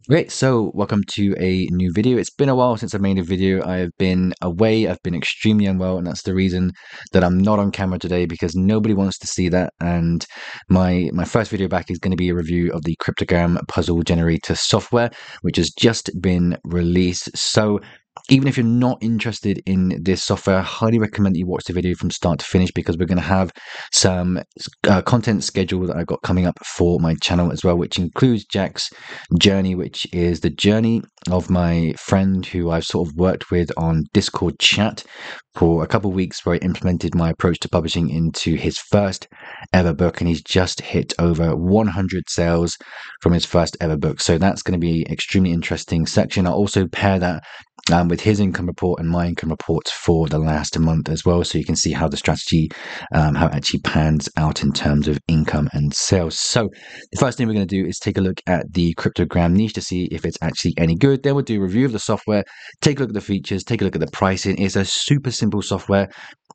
Great, so welcome to a new video. It's been a while since I made a video. I have been away, I've been extremely unwell, and that's the reason that I'm not on camera today because nobody wants to see that. And my first video back is going to be a review of the Cryptogram puzzle generator software, which has just been released. So even if you're not interested in this software, I highly recommend that you watch the video from start to finish because we're going to have some content schedule that I've got coming up for my channel as well, which includes Jack's journey, which is the journey of my friend who I've sort of worked with on Discord chat for a couple of weeks, where I implemented my approach to publishing into his first ever book, and he's just hit over 100 sales from his first ever book. So that's going to be an extremely interesting section. I'll also pair that with his income report and my income report for the last month as well, so you can see how the strategy, how it actually pans out in terms of income and sales. So the first thing we're going to do is take a look at the Cryptogram niche to see if it's actually any good. Then we'll do a review of the software, take a look at the features, take a look at the pricing. It's a super simple software.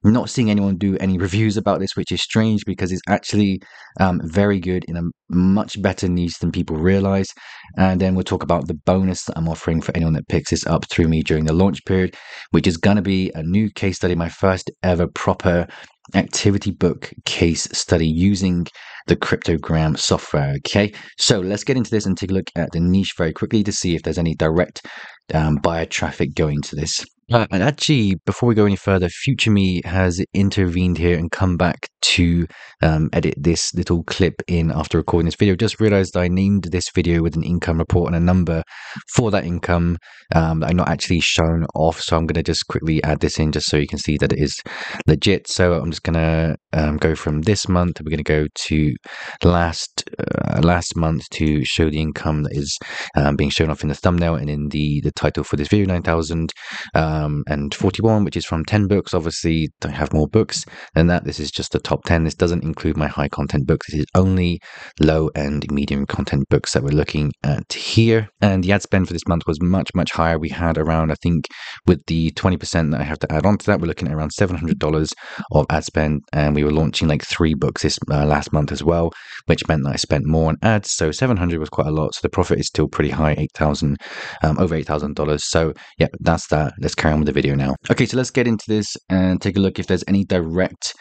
I'm not seeing anyone do any reviews about this, which is strange because it's actually very good in a much better niche than people realize. And then we'll talk about the bonus that I'm offering for anyone that picks this up through me during the launch period, which is going to be a new case study, my first ever proper activity book case study using the Cryptogram software. Okay, so let's get into this and take a look at the niche very quickly to see if there's any direct buyer traffic going to this. And actually, before we go any further, Future Me has intervened here and come back to edit this little clip in after recording this video. Just realized I named this video with an income report and a number for that income that I'm not actually shown off. So I'm going to just quickly add this in just so you can see that it is legit. So I'm just going to go from this month. We're going to go to last month to show the income that is being shown off in the thumbnail and in the title for this video, 9,000 and 41, which is from 10 books. Obviously, don't have more books than that. This is just the top 10. This doesn't include my high content books. This is only low and medium content books that we're looking at here. And the ad spend for this month was much higher. We had around, I think, with the 20% that I have to add on to that, we're looking at around $700 of ad spend. And we were launching like 3 books this last month as well, which meant that I spent more on ads. So 700 was quite a lot. So the profit is still pretty high, over $8,000. So yeah, that's that. Let's carry on with the video now. Okay, so let's get into this and take a look if there's any direct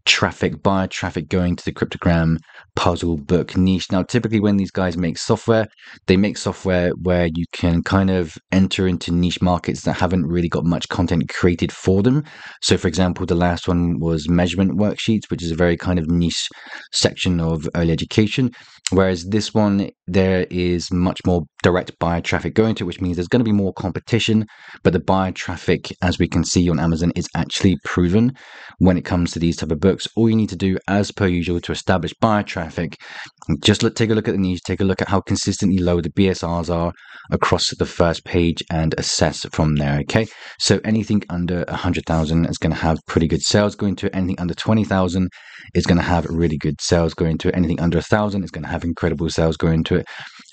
traffic, buyer traffic going to the Cryptogram puzzle book niche. Now, typically when these guys make software, they make software where you can kind of enter into niche markets that haven't really got much content created for them. So for example, the last one was measurement worksheets, which is a very kind of niche section of early education. Whereas this one, there is much more direct buyer traffic going to it, which means there's going to be more competition, but the buyer traffic, as we can see on Amazon, is actually proven when it comes to these type of books. All you need to do, as per usual, to establish buyer traffic, just take a look at the niche, take a look at how consistently low the BSRs are across the first page and assess from there. Okay, so anything under 100,000 is going to have pretty good sales going to it. Anything under 20,000 is going to have really good sales going to it. Anything under 1,000 is going to have incredible sales going to it.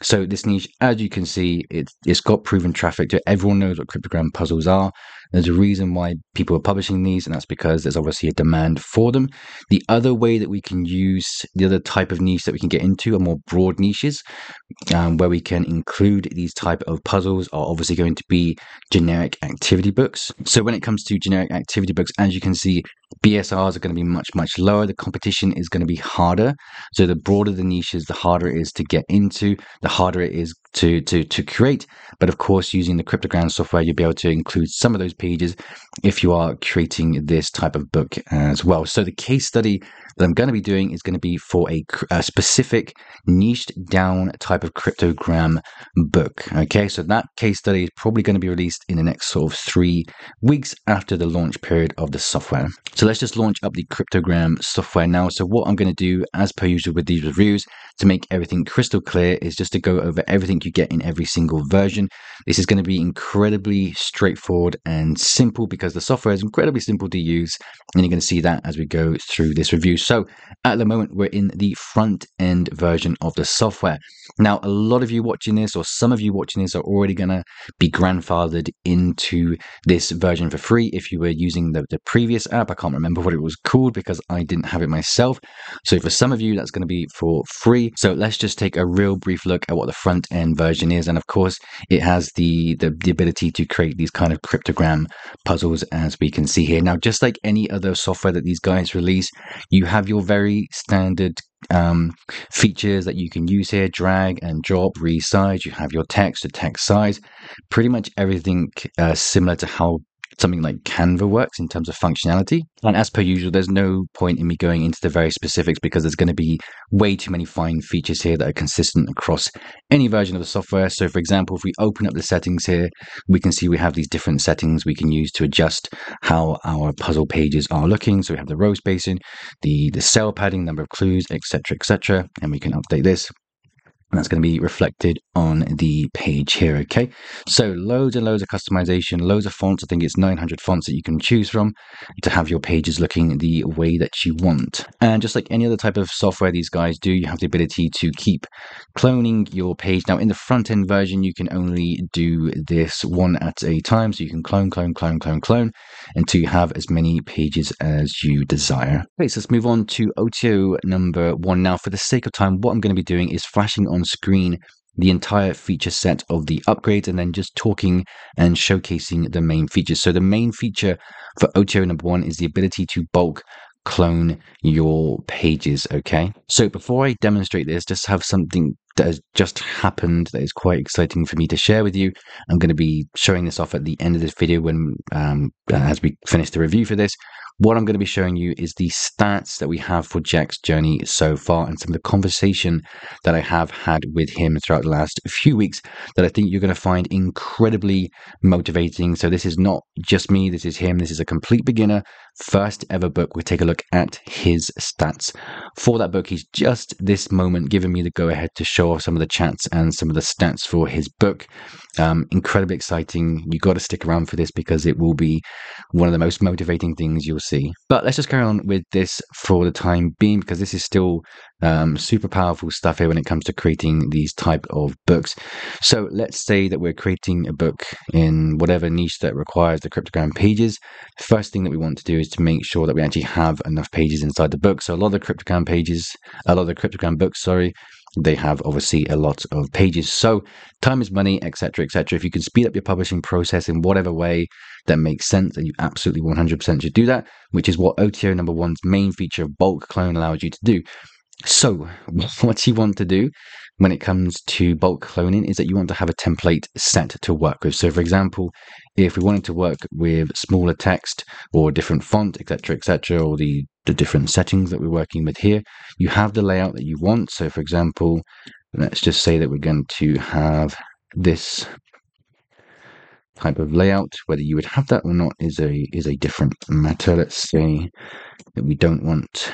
So this niche, as you can see, it's got proven traffic to it. Everyone knows what Cryptogram puzzles are. There's a reason why people are publishing these, and that's because there's obviously a demand for them. The other way that we can use, the other type of niche that we can get into are more broad niches, where we can include these type of puzzles are obviously going to be generic activity books. So when it comes to generic activity books, as you can see, BSRs are going to be much lower. The competition is going to be harder. So the broader the niches, the harder it is to get into, the harder it is to create. But of course, using the Cryptogram software, you'll be able to include some of those pages if you are creating this type of book as well. So the case study that I'm going to be doing is going to be for a specific niched down type of Cryptogram book. Okay, so that case study is probably going to be released in the next sort of 3 weeks after the launch period of the software. So let's just launch up the Cryptogram software now. So what I'm going to do, as per usual with these reviews, to make everything crystal clear, is just to go over everything you get in every single version. This is going to be incredibly straightforward and simple because the software is incredibly simple to use, and you're going to see that as we go through this review. So at the moment, we're in the front end version of the software. Now, a lot of you watching this, or some of you watching this, are already going to be grandfathered into this version for free. If you were using the previous app, I can't remember what it was called because I didn't have it myself. So for some of you, that's going to be for free. So let's just take a real brief look at what the front end version is. And of course, it has the ability to create these kind of cryptogram puzzles, as we can see here. Now, just like any other software that these guys release, you have your very standard features that you can use here: drag and drop, resize. You have your text, the text size, pretty much everything similar to how something like Canva works in terms of functionality. And as per usual, there's no point in me going into the very specifics because there's going to be way too many fine features here that are consistent across any version of the software. So for example, if we open up the settings here, we can see we have these different settings we can use to adjust how our puzzle pages are looking. So we have the row spacing, the cell padding, number of clues, etc., and we can update this. And that's going to be reflected on the page here, okay? So loads and loads of customization, loads of fonts. I think it's 900 fonts that you can choose from to have your pages looking the way that you want. And just like any other type of software these guys do, you have the ability to keep cloning your page. Now, in the front-end version, you can only do this one at a time. So you can clone until you have as many pages as you desire. Okay, so let's move on to OTO number 1. Now, for the sake of time, what I'm going to be doing is flashing on screen the entire feature set of the upgrades and then just talking and showcasing the main features. So the main feature for OTO number 1 is the ability to bulk clone your pages, okay? So before I demonstrate this, just have something that has just happened that is quite exciting for me to share with you. I'm going to be showing this off at the end of this video when as we finish the review for this. What I'm going to be showing you is the stats that we have for Jack's journey so far and some of the conversation that I have had with him throughout the last few weeks that I think you're going to find incredibly motivating. So this is not just me, this is him. This is a complete beginner, first ever book. We'll take a look at his stats for that book. He's just this moment given me the go ahead to show off some of the chats and some of the stats for his book. Incredibly exciting. You got to stick around for this because it will be one of the most motivating things you'll see. But let's just carry on with this for the time being because this is still super powerful stuff here when it comes to creating these type of books. So let's say that we're creating a book in whatever niche that requires the cryptogram pages. First thing that we want to do is to make sure that we actually have enough pages inside the book. So a lot of the cryptogram books, they have obviously a lot of pages. So time is money, etc. If you can speed up your publishing process in whatever way that makes sense, then you absolutely 100% should do that, which is what OTO number 1's main feature of bulk clone allows you to do. So what you want to do when it comes to bulk cloning is that you want to have a template set to work with. So for example, if we wanted to work with smaller text or different font, etc., or the different settings that we're working with here, you have the layout that you want. So for example, let's just say that we're going to have this type of layout. Whether you would have that or not is a different matter. Let's say that we don't want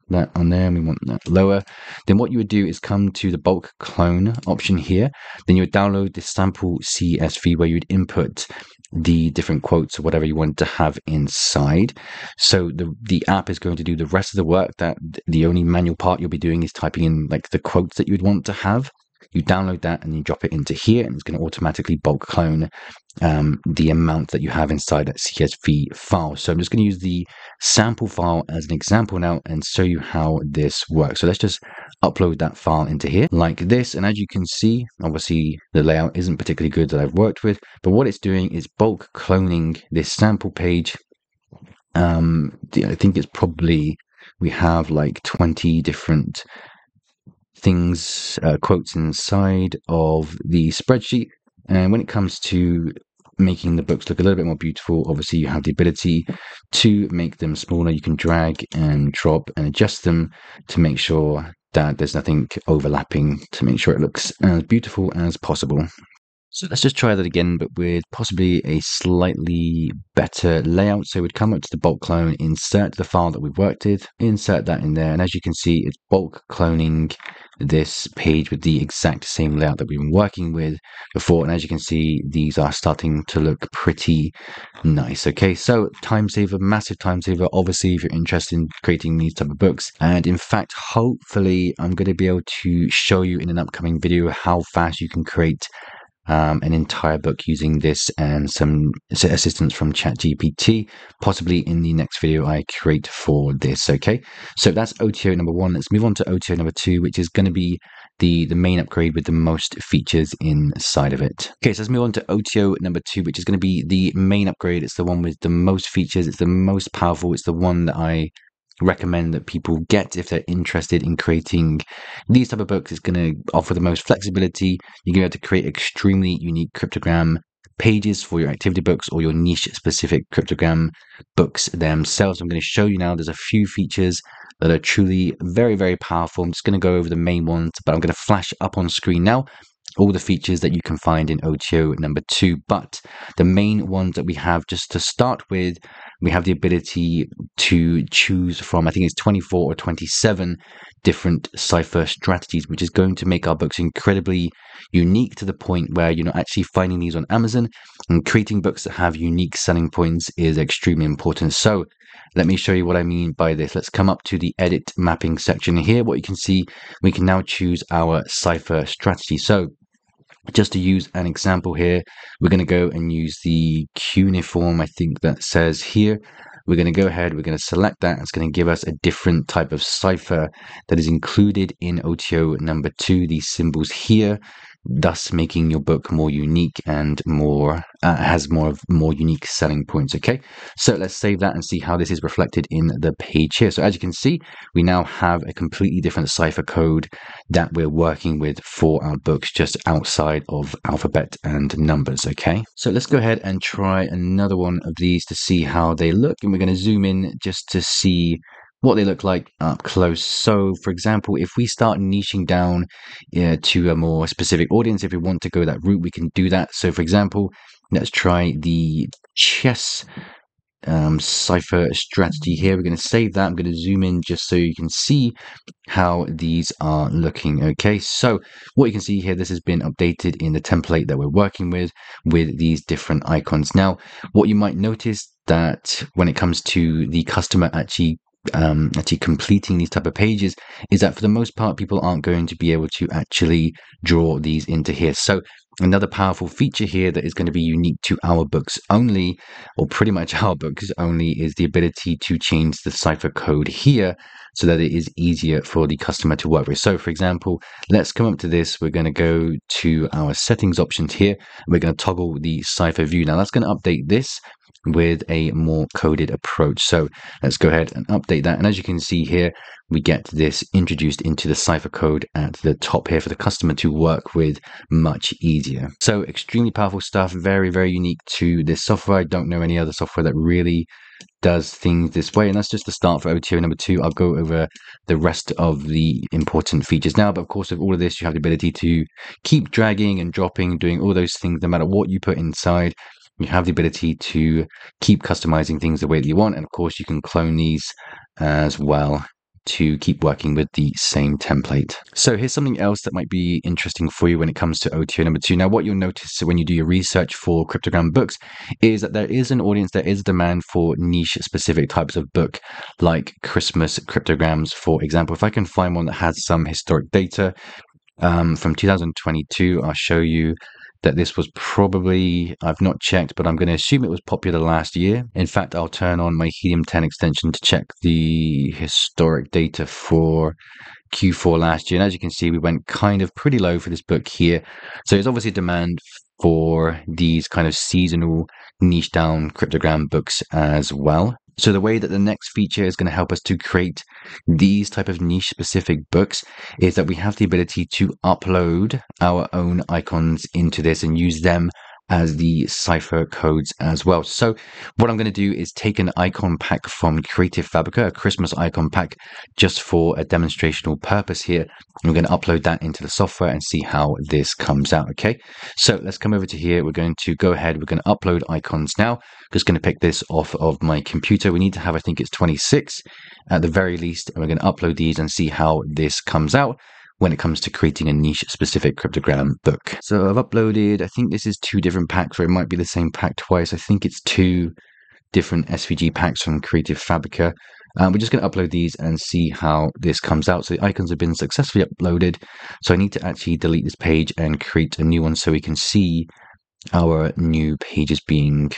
that on there and we want that lower. Then what you would do is come to the bulk clone option here. Then you would download this sample CSV where you would input the different quotes or whatever you want to have inside. So the app is going to do the rest of the work. That the only manual part you'll be doing is typing in like the quotes that you would want to have. You download that and you drop it into here, and it's going to automatically bulk clone the amount that you have inside that CSV file. So I'm just going to use the sample file as an example now and show you how this works. So let's just upload that file into here like this. And as you can see, obviously the layout isn't particularly good that I've worked with, but what it's doing is bulk cloning this sample page. I think it's probably, we have like 20 different things, quotes inside of the spreadsheet. And when it comes to making the books look a little bit more beautiful, obviously you have the ability to make them smaller. You can drag and drop and adjust them to make sure that there's nothing overlapping, to make sure it looks as beautiful as possible. So let's just try that again, but with possibly a slightly better layout. So we'd come up to the bulk clone, insert the file that we've worked with, insert that in there. And as you can see, it's bulk cloning this page with the exact same layout that we've been working with before. And as you can see, these are starting to look pretty nice. Okay, so time saver, massive time saver, obviously, if you're interested in creating these type of books. And in fact, hopefully I'm going to be able to show you in an upcoming video how fast you can create an entire book using this and some assistance from ChatGPT, possibly in the next video I create for this. Okay, so that's OTO number 1. Let's move on to OTO number 2, which is going to be the main upgrade with the most features inside of it. Okay, so let's move on to OTO number 2, which is going to be the main upgrade. It's the one with the most features. It's the most powerful. It's the one that I recommend that people get if they're interested in creating these type of books. It's going to offer the most flexibility. You're going to be able to create extremely unique cryptogram pages for your activity books or your niche specific cryptogram books themselves. I'm going to show you now. There's a few features that are truly very, very powerful. I'm just going to go over the main ones, but I'm going to flash up on screen now all the features that you can find in OTO number 2. But the main ones that we have, just to start with, we have the ability to choose from, I think it's 24 or 27 different cipher strategies, which is going to make our books incredibly unique to the point where you're not actually finding these on Amazon. And creating books that have unique selling points is extremely important. So let me show you what I mean by this. Let's come up to the edit mapping section here. What you can see, we can now choose our cipher strategy. So just to use an example here, we're going to go and use the cuneiform, I think that says here. We're going to go ahead, we're going to select that. It's going to give us a different type of cipher that is included in OTO number 2, these symbols here, thus making your book more unique and more has more unique selling points. Okay, so let's save that and see how this is reflected in the page here. So as you can see, we now have a completely different cipher code that we're working with for our books, just outside of alphabet and numbers. Okay, so let's go ahead and try another one of these to see how they look, and we're going to zoom in just to see what they look like up close. So for example, if we start niching down to a more specific audience, if we want to go that route, we can do that. So for example, let's try the chess cipher strategy here. We're going to save that. I'm going to zoom in just so you can see how these are looking. Okay, so what you can see here, this has been updated in the template that we're working with these different icons. Now, what you might notice that when it comes to the customer actually completing these type of pages is that for the most part people aren't going to be able to actually draw these into here. So another powerful feature here that is going to be unique to our books only, or pretty much our books only, is the ability to change the cipher code here so that it is easier for the customer to work with. So for example, let's come up to this. We're going to go to our settings options here. We're going to toggle the cipher view. Now that's going to update this with a more coded approach. So let's go ahead and update that. And as you can see here, we get this introduced into the cipher code at the top here for the customer to work with much easier. So extremely powerful stuff, very, very unique to this software. I don't know any other software that really does things this way. And that's just the start for OTO number 2. I'll go over the rest of the important features now. But of course, with all of this, you have the ability to keep dragging and dropping, doing all those things, no matter what you put inside. You have the ability to keep customizing things the way that you want. And of course, you can clone these as well to keep working with the same template. So here's something else that might be interesting for you when it comes to OTO number 2. Now, what you'll notice when you do your research for cryptogram books is that there is an audience, there is demand for niche specific types of book, like Christmas cryptograms, for example. If I can find one that has some historic data from 2022, I'll show you that this was probably, I've not checked, but I'm going to assume it was popular last year. In fact, I'll turn on my Helium 10 extension to check the historic data for Q4 last year. And as you can see, we went kind of pretty low for this book here. So there's obviously demand for these kind of seasonal niche down cryptogram books as well. So the way that the next feature is going to help us to create these type of niche specific books is that we have the ability to upload our own icons into this and use them as the cipher codes as well. So what I'm going to do is take an icon pack from Creative Fabrica, a Christmas icon pack, just for a demonstrational purpose here. I'm going to upload that into the software and see how this comes out. Okay, so let's come over to here. We're going to go ahead. We're going to upload icons now. Just going to pick this off of my computer. We need to have, I think it's 26 at the very least, and we're going to upload these and see how this comes out when it comes to creating a niche specific cryptogram book. So I've uploaded, I think this is 2 different packs, or it might be the same pack twice. I think it's 2 different SVG packs from Creative Fabrica. We're just going to upload these and see how this comes out. So the icons have been successfully uploaded. So I need to actually delete this page and create a new one so we can see our new pages being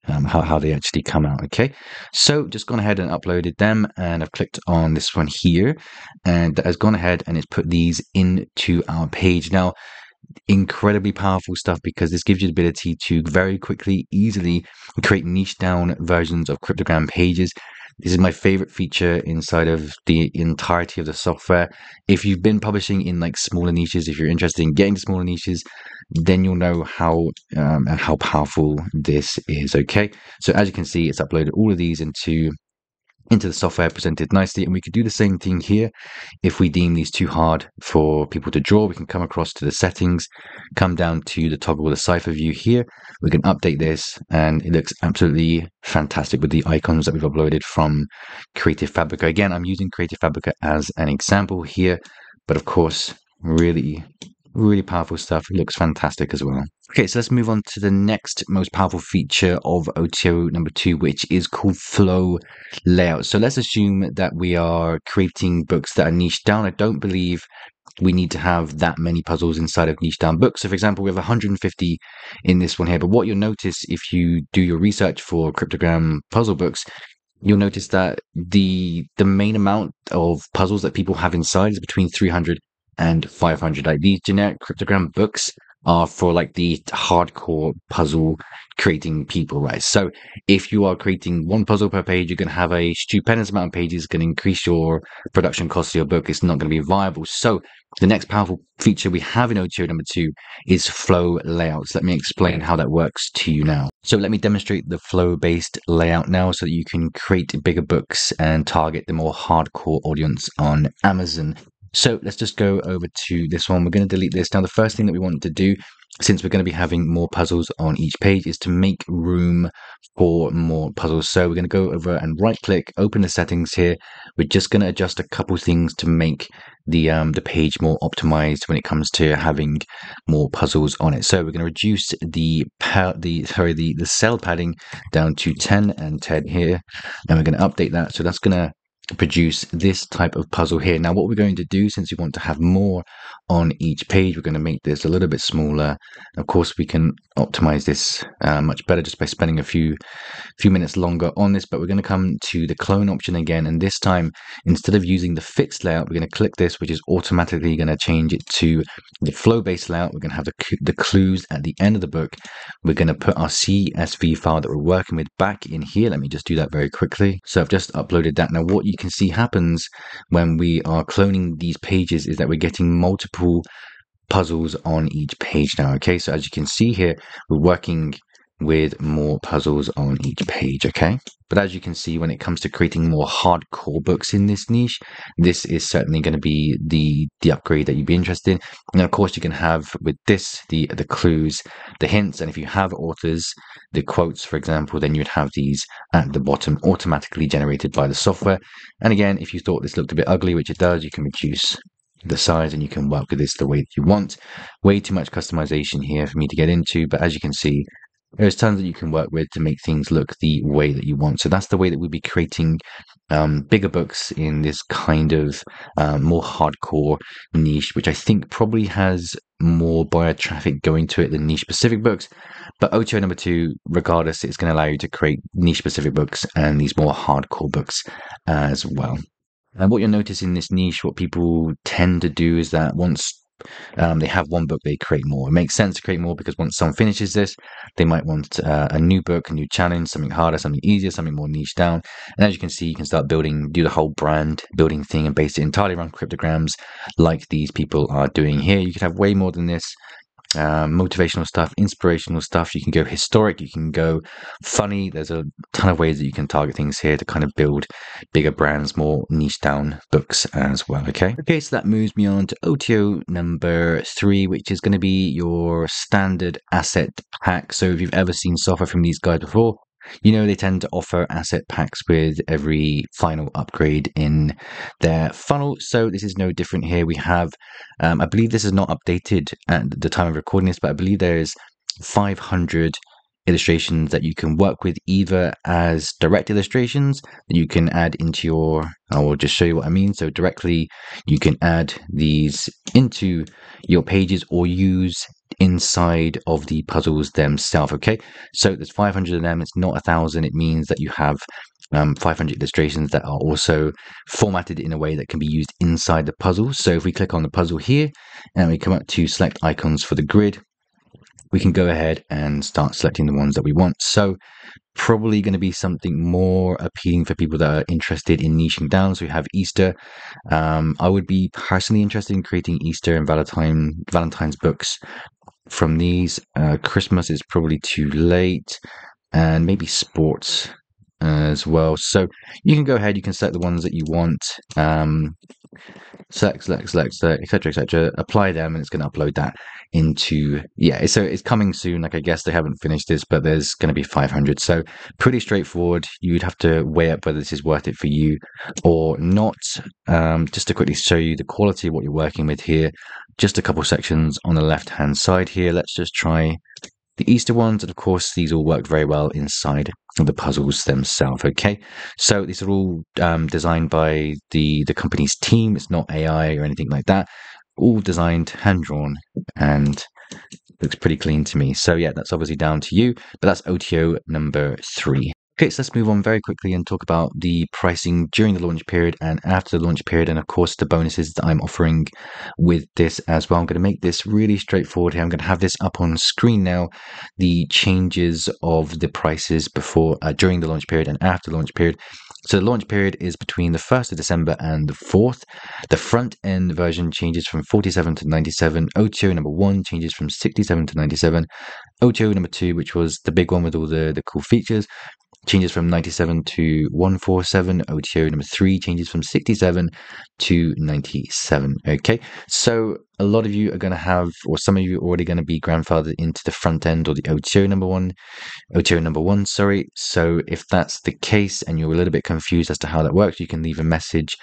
how they actually come out. Okay, so just gone ahead and uploaded them, and I've clicked on this one here, and that has gone ahead and it's put these into our page. Now, incredibly powerful stuff, because this gives you the ability to very quickly, easily create niche down versions of cryptogram pages. This is my favorite feature inside of the entirety of the software. If you've been publishing in like smaller niches, if you're interested in getting to smaller niches, then you'll know how powerful this is. Okay, so as you can see, it's uploaded all of these into the software, presented nicely, and we could do the same thing here. If we deem these too hard for people to draw, we can come across to the settings, come down to the toggle the cipher view here. We can update this, and it looks absolutely fantastic with the icons that we've uploaded from Creative Fabrica. Again, I'm using Creative Fabrica as an example here, but of course, really powerful stuff. It looks fantastic as well. Okay, so let's move on to the next most powerful feature of OTO number 2, which is called flow layout. So let's assume that we are creating books that are niche down. I don't believe we need to have that many puzzles inside of niche down books. So for example, we have 150 in this one here, but what you'll notice if you do your research for cryptogram puzzle books, you'll notice that the main amount of puzzles that people have inside is between 300 and 500. Like these generic cryptogram books are for like the hardcore puzzle creating people, right? So if you are creating 1 puzzle per page, you're going to have a stupendous amount of pages, going to increase your production cost of your book. It's not going to be viable. So the next powerful feature we have in OTO number 2 is flow layouts. Let me explain how that works to you now. So let me demonstrate the flow based layout now so that you can create bigger books and target the more hardcore audience on Amazon. So let's just go over to this one. We're going to delete this. Now, the first thing that we want to do, since we're going to be having more puzzles on each page, is to make room for more puzzles. So we're going to go over and right click, open the settings here. We're just going to adjust a couple things to make the page more optimized when it comes to having more puzzles on it. So we're going to reduce the cell padding down to 10 and 10 here, and we're going to update that. So that's going to produce this type of puzzle here. Now, what we're going to do, since we want to have more on each page, we're going to make this a little bit smaller. Of course, we can optimize this much better just by spending a few minutes longer on this, but we're going to come to the clone option again, and this time, instead of using the fixed layout, we're going to click this, which is automatically going to change it to the flow based layout. We're going to have the clues at the end of the book. We're going to put our CSV file that we're working with back in here. Let me just do that very quickly. So I've just uploaded that. Now, what you can see happens when we are cloning these pages is that we're getting multiple puzzles on each page now. Okay, so as you can see here, we're working with more puzzles on each page. Okay, but as you can see, when it comes to creating more hardcore books in this niche, this is certainly going to be the upgrade that you'd be interested in. And of course, you can have with this the clues, the hints, and if you have authors, the quotes, for example, then you'd have these at the bottom automatically generated by the software. And again, if you thought this looked a bit ugly, which it does, you can reduce the size and you can work with this the way that you want. Way too much customization here for me to get into, but as you can see, there's tons that you can work with to make things look the way that you want. So that's the way that we'd be creating bigger books in this kind of more hardcore niche, which I think probably has more buyer traffic going to it than niche specific books. But OTO number 2, regardless, it's going to allow you to create niche specific books and these more hardcore books as well. And what you'll notice in this niche, what people tend to do is that once they have one book, they create more. It makes sense to create more because once someone finishes this, they might want a new book, a new challenge, something harder, something easier, something more niche down. And as you can see, you can start do the whole brand building thing and base it entirely around cryptograms like these people are doing here. You could have way more than this. motivational stuff, inspirational stuff. You can go historic, you can go funny. There's a ton of ways that you can target things here to kind of build bigger brands, more niche down books as well. Okay, so that moves me on to OTO number 3, which is going to be your standard asset pack. So if you've ever seen software from these guys before, you know they tend to offer asset packs with every final upgrade in their funnel. So this is no different here. We have, I believe this is not updated at the time of recording this, but I believe there's 500 illustrations that you can work with, either as direct illustrations that you can add into your, I will just show you what I mean. So directly you can add these into your pages or use inside of the puzzles themselves. Okay, so there's 500 of them. It's not 1,000. It means that you have 500 illustrations that are also formatted in a way that can be used inside the puzzle. So if we click on the puzzle here and we come up to select icons for the grid, we can go ahead and start selecting the ones that we want. So probably going to be something more appealing for people that are interested in niching down. So we have Easter. I would be personally interested in creating Easter and Valentine's books from these. Christmas is probably too late, and maybe sports as well. So you can go ahead, you can select the ones that you want, select, etc., apply them, and it's going to upload that into, yeah, so it's coming soon. Like, I guess they haven't finished this, but there's going to be 500. So pretty straightforward. You'd have to weigh up whether this is worth it for you or not. Just to quickly show you the quality of what you're working with here, just a couple sections on the left hand side here. Let's just try the Easter ones, and of course these all work very well inside of the puzzles themselves. Okay, so these are all designed by the company's team. It's not AI or anything like that. All designed, hand drawn, and looks pretty clean to me. So yeah, that's obviously down to you, but that's OTO number 3. Okay, so let's move on very quickly and talk about the pricing during the launch period and after the launch period, and of course the bonuses that I'm offering with this as well. I'm going to make this really straightforward here. I'm going to have this up on screen now, the changes of the prices before, during the launch period and after the launch period. So the launch period is between the 1st of December and the 4th. The front end version changes from 47 to 97. OTO number 1 changes from 67 to 97. OTO number 2, which was the big one with all the cool features, changes from 97 to 147. OTO number 3 changes from 67 to 97. Okay, so a lot of you are going to have, or some of you are already going to be grandfathered into the front end or the OTO number 1, sorry. So if that's the case and you're a little bit confused as to how that works, you can leave a message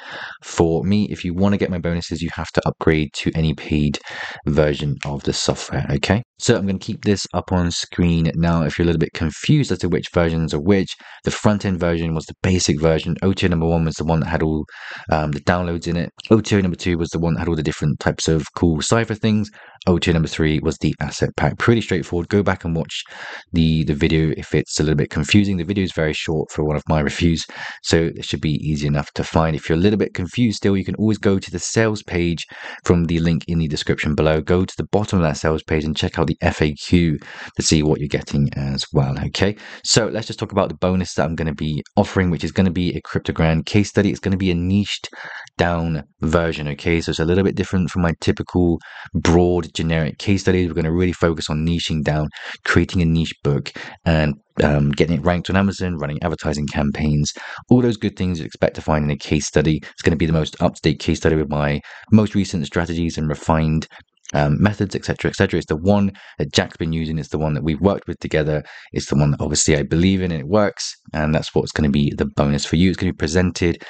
for me. If you want to get my bonuses, you have to upgrade to any paid version of the software. Okay, so I'm going to keep this up on screen now. If you're a little bit confused as to which versions are which, the front end version was the basic version. OTO number 1 was the one that had all the downloads in it. OTO number 2 was the one that had all the different types of cool cipher things. OTO number 3 was the asset pack. Pretty straightforward. Go back and watch the video if it's a little bit confusing. The video is very short for one of my reviews, so it should be easy enough to find. If you're a little bit confused still, you can always go to the sales page from the link in the description below. Go to the bottom of that sales page and check out the FAQ to see what you're getting as well. Okay, so let's just talk about the bonus that I'm going to be offering, which is going to be a Cryptogram case study. It's going to be a niched down version. Okay, so it's a little bit different from my typical broad generic case studies. We're going to really focus on niching down, creating a niche book, and getting it ranked on Amazon, running advertising campaigns, all those good things you expect to find in a case study. It's going to be the most up-to-date case study with my most recent strategies and refined methods, etc., etc. It's the one that Jack's been using. It's the one that we've worked with together. It's the one that obviously I believe in and it works. And that's what's going to be the bonus for you. It's going to be presented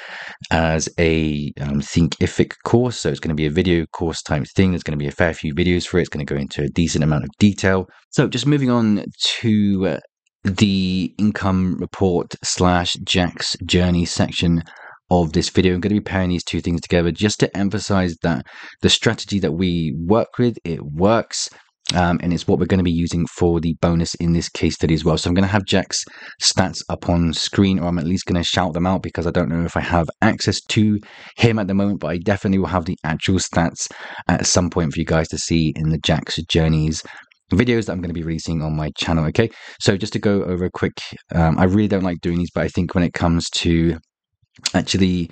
as a Thinkific course. So it's going to be a video course type thing. There's going to be a fair few videos for it. It's going to go into a decent amount of detail. So just moving on to the income report / Jack's journey section of this video. I'm going to be pairing these two things together just to emphasize that the strategy that we work with, it works, and it's what we're going to be using for the bonus in this case study as well. So I'm going to have Jack's stats up on screen, or I'm at least going to shout them out because I don't know if I have access to him at the moment, but I definitely will have the actual stats at some point for you guys to see in the Jack's journeys videos that I'm going to be releasing on my channel. Okay, so just to go over a quick, I really don't like doing these, but I think when it comes to actually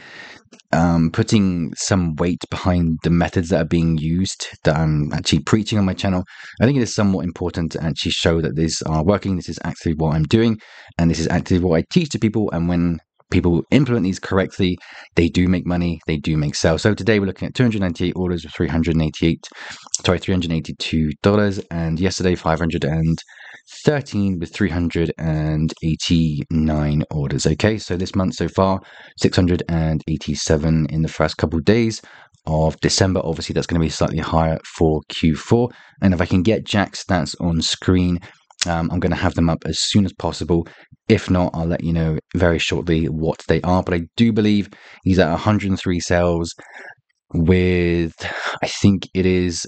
putting some weight behind the methods that are being used that I'm actually preaching on my channel. I think it is somewhat important to actually show that these are working. This is actually what I'm doing, and this is actually what I teach to people. And when people implement these correctly, they do make money, they do make sales. So today we're looking at 298 orders with $382, and yesterday 513 with 389 orders. Okay, so this month so far 687 in the first couple of days of December. Obviously that's going to be slightly higher for Q4, and if I can get Jack's stats on screen, I'm going to have them up as soon as possible. If not, I'll let you know very shortly what they are. But I do believe he's at 103 sales with, I think it is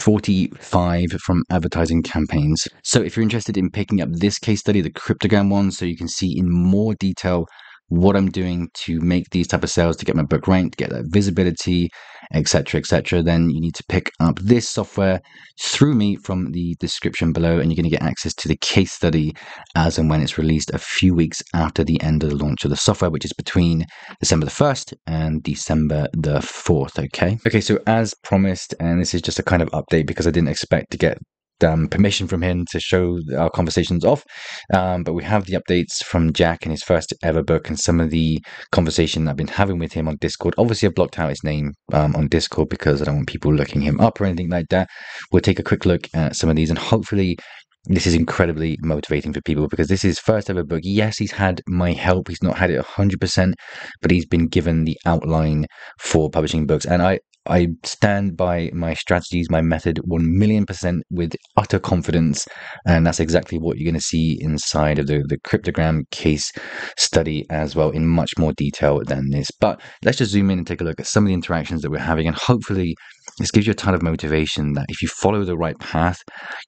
45 from advertising campaigns. So if you're interested in picking up this case study, the Cryptogram one, so you can see in more detail what I'm doing to make these type of sales, to get my book ranked, get that visibility, etc., then you need to pick up this software through me from the description below, and you're going to get access to the case study as and when it's released a few weeks after the end of the launch of the software, which is between December the 1st and December the 4th. Okay, so as promised, and this is just a kind of update because I didn't expect to get permission from him to show our conversations off, but we have the updates from Jack in his first ever book and some of the conversation I've been having with him on Discord. Obviously I've blocked out his name on Discord because I don't want people looking him up or anything like that. We'll take a quick look at some of these, and hopefully this is incredibly motivating for people because this is his first ever book. Yes, he's had my help, he's not had it 100%, but he's been given the outline for publishing books, and I stand by my strategies, my method 1,000,000% with utter confidence. And that's exactly what you're going to see inside of the Cryptogram case study as well, in much more detail than this. But let's just zoom in and take a look at some of the interactions that we're having. And hopefully this gives you a ton of motivation that if you follow the right path,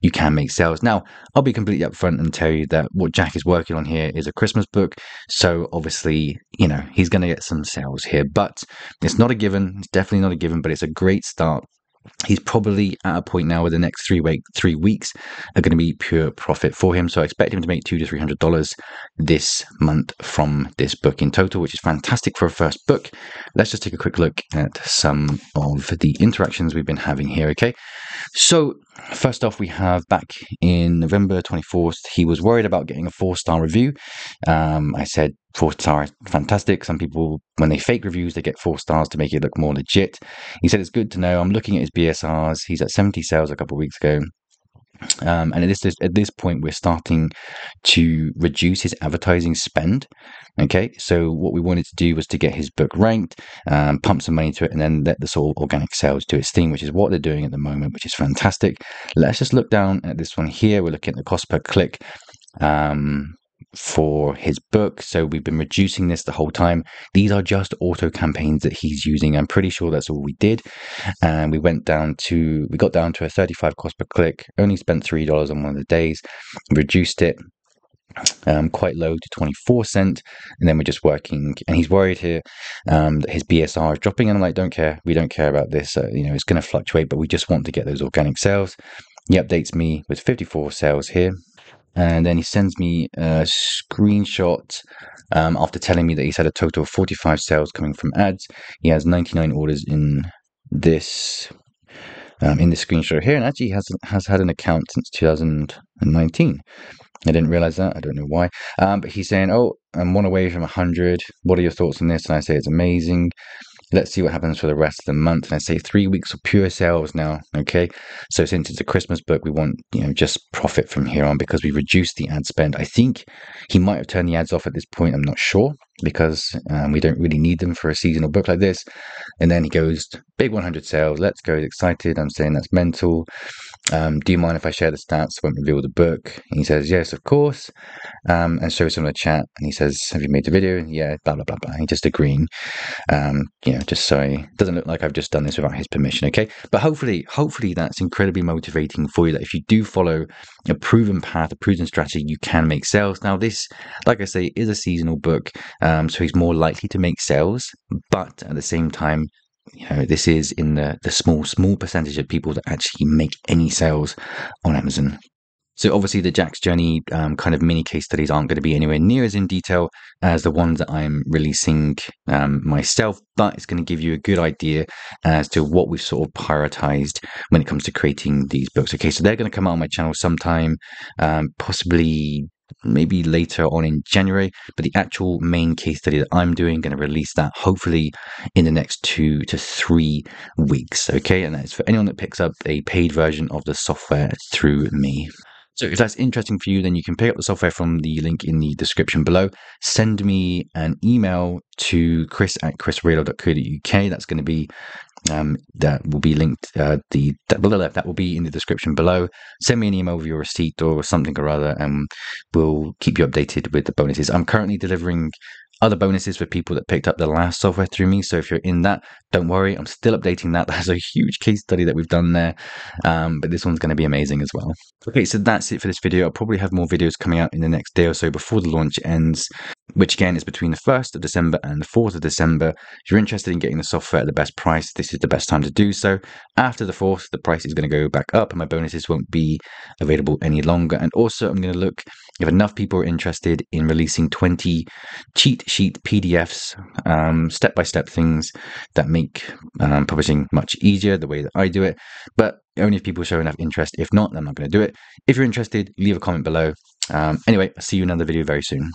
you can make sales. Now, I'll be completely upfront and tell you that what Jack is working on here is a Christmas book. So obviously, he's going to get some sales here, but it's not a given. It's definitely not a given, but it's a great start. He's probably at a point now where the next 3 weeks are going to be pure profit for him. So I expect him to make $200 to $300 this month from this book in total, which is fantastic for a first book. Let's just take a quick look at some of the interactions we've been having here. Okay, so first off, we have back in November 24th, he was worried about getting a 4-star review. I said 4-star, fantastic. Some people, when they fake reviews, they get 4 stars to make it look more legit. He said it's good to know. I'm looking at his BSRs. He's at 70 sales a couple of weeks ago. And at this point, we're starting to reduce his advertising spend. Okay, so what we wanted to do was to get his book ranked, pump some money to it, and then let the sort of organic sales do its thing, which is what they're doing at the moment, which is fantastic. Let's just look down at this one here. We're looking at the cost per click for his book. So we've been reducing this the whole time. These are just auto campaigns that he's using. I'm pretty sure that's all we did. And we got down to a 35 cost per click, only spent $3 on one of the days, reduced it quite low to 24 cents, and then we're just working. And he's worried here that his BSR is dropping, and I'm like, don't care, we don't care about this. It's going to fluctuate, but we just want to get those organic sales. He updates me with 54 sales here. And then he sends me a screenshot after telling me that he's had a total of 45 sales coming from ads. He has 99 orders in this screenshot here, and actually has had an account since 2019. I didn't realize that. I don't know why. But he's saying, oh, I'm one away from 100. What are your thoughts on this? And I say it's amazing. Let's see what happens for the rest of the month. And I say 3 weeks of pure sales now. Okay. So since it's a Christmas book, we want, just profit from here on because we reduced the ad spend. I think he might have turned the ads off at this point. I'm not sure because we don't really need them for a seasonal book like this. And then he goes, big 100 sales. Let's go. He's excited. I'm saying that's mental. Do you mind if I share the stats? Won't reveal the book. And he says, yes, of course. And shows him the chat. And he says, have you made the video? Yeah, blah, blah, blah, blah. He's just agreeing. Just so it doesn't look like I've just done this without his permission. Okay. But hopefully that's incredibly motivating for you, that if you do follow a proven path, a proven strategy, you can make sales. Now this, like I say, is a seasonal book. So he's more likely to make sales, but at the same time, this is in the small percentage of people that actually make any sales on Amazon. So obviously the Jack's Journey kind of mini case studies aren't going to be anywhere near as in detail as the ones that I'm releasing myself, but it's going to give you a good idea as to what we've sort of prioritized when it comes to creating these books. Okay, so they're going to come out on my channel sometime, possibly maybe later on in January, but the actual main case study that I'm doing, going to release that hopefully in the next 2 to 3 weeks. Okay, and that's for anyone that picks up a paid version of the software through me. So if that's interesting for you, then you can pick up the software from the link in the description below. Send me an email to chris@chrisrealo.co.uk. That's going to be that will be linked. That will be in the description below. Send me an email with your receipt or something or other, and we'll keep you updated with the bonuses. I'm currently delivering other bonuses for people that picked up the last software through me. So if you're in that, don't worry, I'm still updating that. That's a huge case study that we've done there, but this one's going to be amazing as well. Okay, so that's it for this video. I'll probably have more videos coming out in the next day or so before the launch ends, which again is between the 1st of December and the 4th of December. If you're interested in getting the software at the best price, this is the best time to do so. After the 4th, the price is going to go back up and my bonuses won't be available any longer. And also, I'm going to look if enough people are interested in releasing 20 cheat sheet PDFs, step-by-step things that make publishing much easier, the way that I do it. But only if people show enough interest. If not, then I'm not going to do it. If you're interested, leave a comment below. Anyway, I'll see you in another video very soon.